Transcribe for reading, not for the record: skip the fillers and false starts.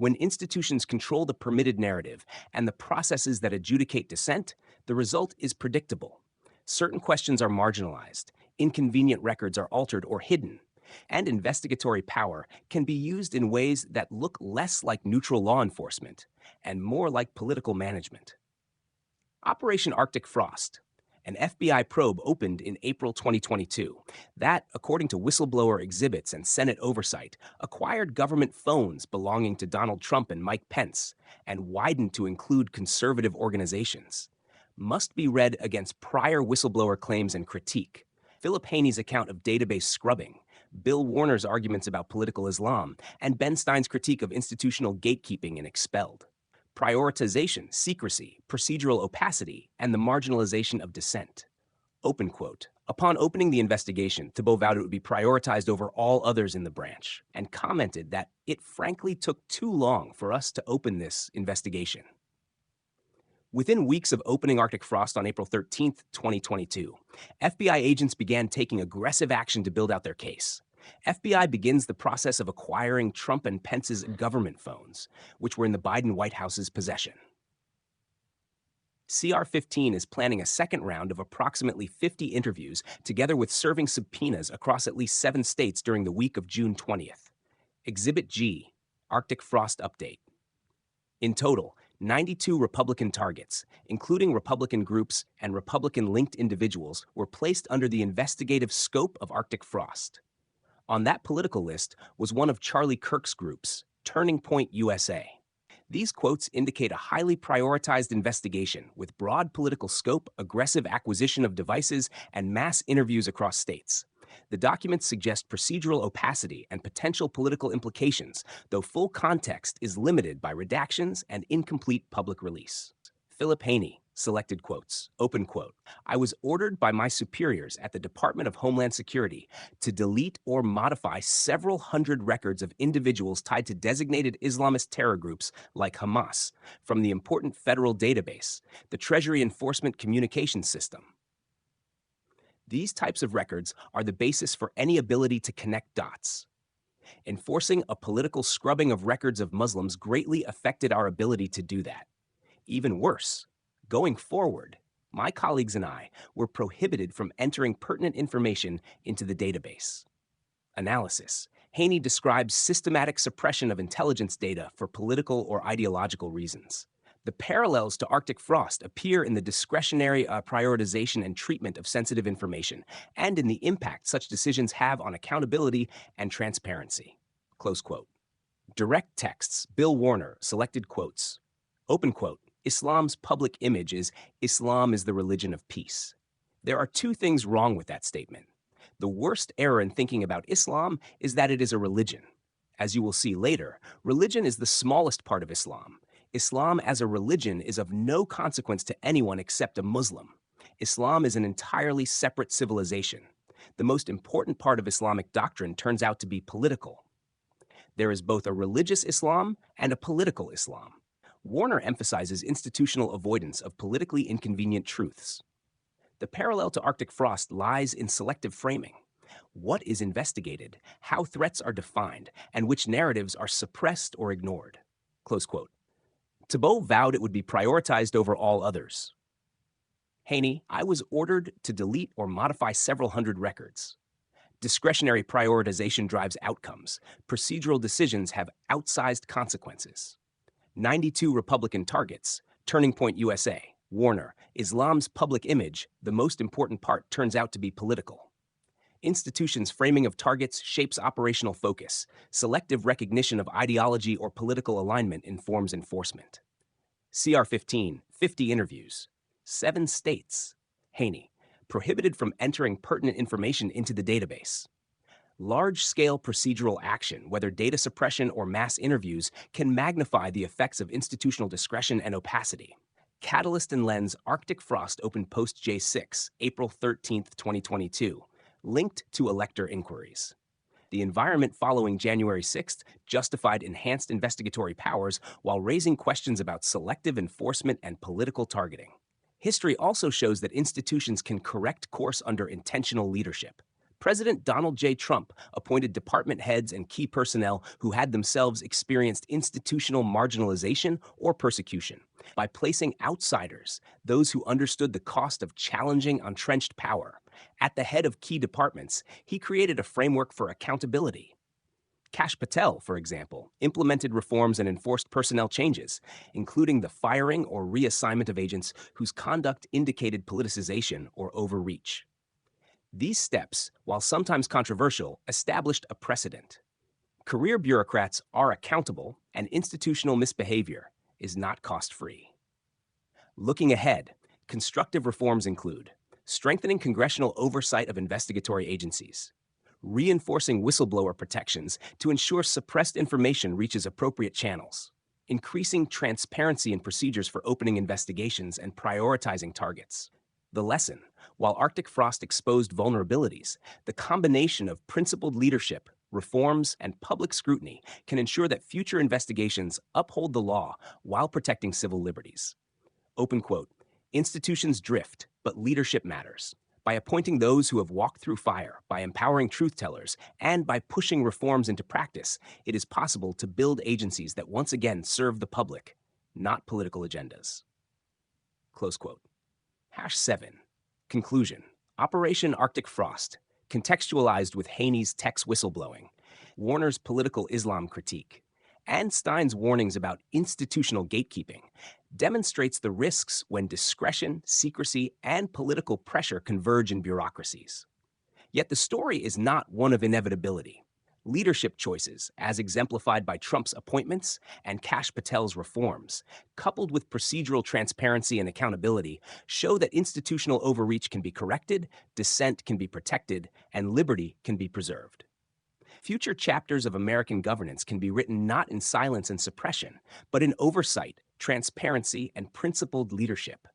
When institutions control the permitted narrative and the processes that adjudicate dissent, the result is predictable. Certain questions are marginalized, inconvenient records are altered or hidden, and investigatory power can be used in ways that look less like neutral law enforcement and more like political management. Operation Arctic Frost. An FBI probe opened in April 2022 that, according to whistleblower exhibits and Senate oversight, acquired government phones belonging to Donald Trump and Mike Pence and widened to include conservative organizations. Must be read against prior whistleblower claims and critique. Philip Haney's account of database scrubbing, Bill Warner's arguments about political Islam, and Ben Stein's critique of institutional gatekeeping in Expelled. Prioritization, secrecy, procedural opacity, and the marginalization of dissent. Open quote. Upon opening the investigation, Thibault vowed it would be prioritized over all others in the branch, and commented that it frankly took too long for us to open this investigation. Within weeks of opening Arctic Frost on April 13, 2022, FBI agents began taking aggressive action to build out their case. FBI begins the process of acquiring Trump and Pence's government phones, which were in the Biden White House's possession. CR-15 is planning a second round of approximately 50 interviews, together with serving subpoenas across at least 7 states during the week of June 20th. Exhibit G, Arctic Frost Update. In total, 92 Republican targets, including Republican groups and Republican-linked individuals, were placed under the investigative scope of Arctic Frost. On that political list was one of Charlie Kirk's groups, Turning Point USA. These quotes indicate a highly prioritized investigation with broad political scope, aggressive acquisition of devices, and mass interviews across states. The documents suggest procedural opacity and potential political implications, though full context is limited by redactions and incomplete public release. Philip Haney, selected quotes, open quote, I was ordered by my superiors at the Department of Homeland Security to delete or modify several hundred records of individuals tied to designated Islamist terror groups like Hamas from the important federal database, the Treasury Enforcement Communications System. These types of records are the basis for any ability to connect dots. Enforcing a political scrubbing of records of Muslims greatly affected our ability to do that. Even worse, going forward, my colleagues and I were prohibited from entering pertinent information into the database. Analysis. Haney describes systematic suppression of intelligence data for political or ideological reasons. The parallels to Arctic Frost appear in the discretionary prioritization and treatment of sensitive information, and in the impact such decisions have on accountability and transparency. Close quote. Direct texts, Bill Warner, selected quotes. Open quote. Islam's public image is Islam is the religion of peace. There are 2 things wrong with that statement. The worst error in thinking about Islam is that it is a religion. As you will see later, religion is the smallest part of Islam. Islam as a religion is of no consequence to anyone except a Muslim. Islam is an entirely separate civilization. The most important part of Islamic doctrine turns out to be political. There is both a religious Islam and a political Islam. Warner emphasizes institutional avoidance of politically inconvenient truths. The parallel to Arctic Frost lies in selective framing. What is investigated, how threats are defined, and which narratives are suppressed or ignored. Close quote. Thibault vowed it would be prioritized over all others. Haney, I was ordered to delete or modify several hundred records. Discretionary prioritization drives outcomes. Procedural decisions have outsized consequences. 92 Republican targets, Turning Point USA, Warner, Islam's public image, the most important part turns out to be political. Institutions' framing of targets shapes operational focus. Selective recognition of ideology or political alignment informs enforcement. CR-15, 50 interviews. 7 states. Haney, prohibited from entering pertinent information into the database. Large-scale procedural action, whether data suppression or mass interviews, can magnify the effects of institutional discretion and opacity. Catalyst and Lens Arctic Frost opened post J6, April 13, 2022, linked to elector inquiries. The environment following January 6th justified enhanced investigatory powers while raising questions about selective enforcement and political targeting. History also shows that institutions can correct course under intentional leadership. President Donald J. Trump appointed department heads and key personnel who had themselves experienced institutional marginalization or persecution. By placing outsiders, those who understood the cost of challenging entrenched power, at the head of key departments, he created a framework for accountability. Kash Patel, for example, implemented reforms and enforced personnel changes, including the firing or reassignment of agents whose conduct indicated politicization or overreach. These steps, while sometimes controversial, established a precedent. Career bureaucrats are accountable, and institutional misbehavior is not cost-free. Looking ahead, constructive reforms include strengthening congressional oversight of investigatory agencies, reinforcing whistleblower protections to ensure suppressed information reaches appropriate channels, increasing transparency in procedures for opening investigations and prioritizing targets. The lesson: while Arctic frost exposed vulnerabilities, the combination of principled leadership, reforms, and public scrutiny can ensure that future investigations uphold the law while protecting civil liberties. Open quote, institutions drift, but leadership matters. By appointing those who have walked through fire, by empowering truth tellers, and by pushing reforms into practice, it is possible to build agencies that once again serve the public, not political agendas. Close quote. #7. Conclusion. Operation Arctic Frost, contextualized with Haney's Tex whistleblowing, Warner's political Islam critique, and Stein's warnings about institutional gatekeeping, demonstrates the risks when discretion, secrecy, and political pressure converge in bureaucracies. Yet the story is not one of inevitability. Leadership choices, as exemplified by Trump's appointments and Kash Patel's reforms, coupled with procedural transparency and accountability, show that institutional overreach can be corrected, dissent can be protected, and liberty can be preserved. Future chapters of American governance can be written not in silence and suppression, but in oversight, transparency, and principled leadership.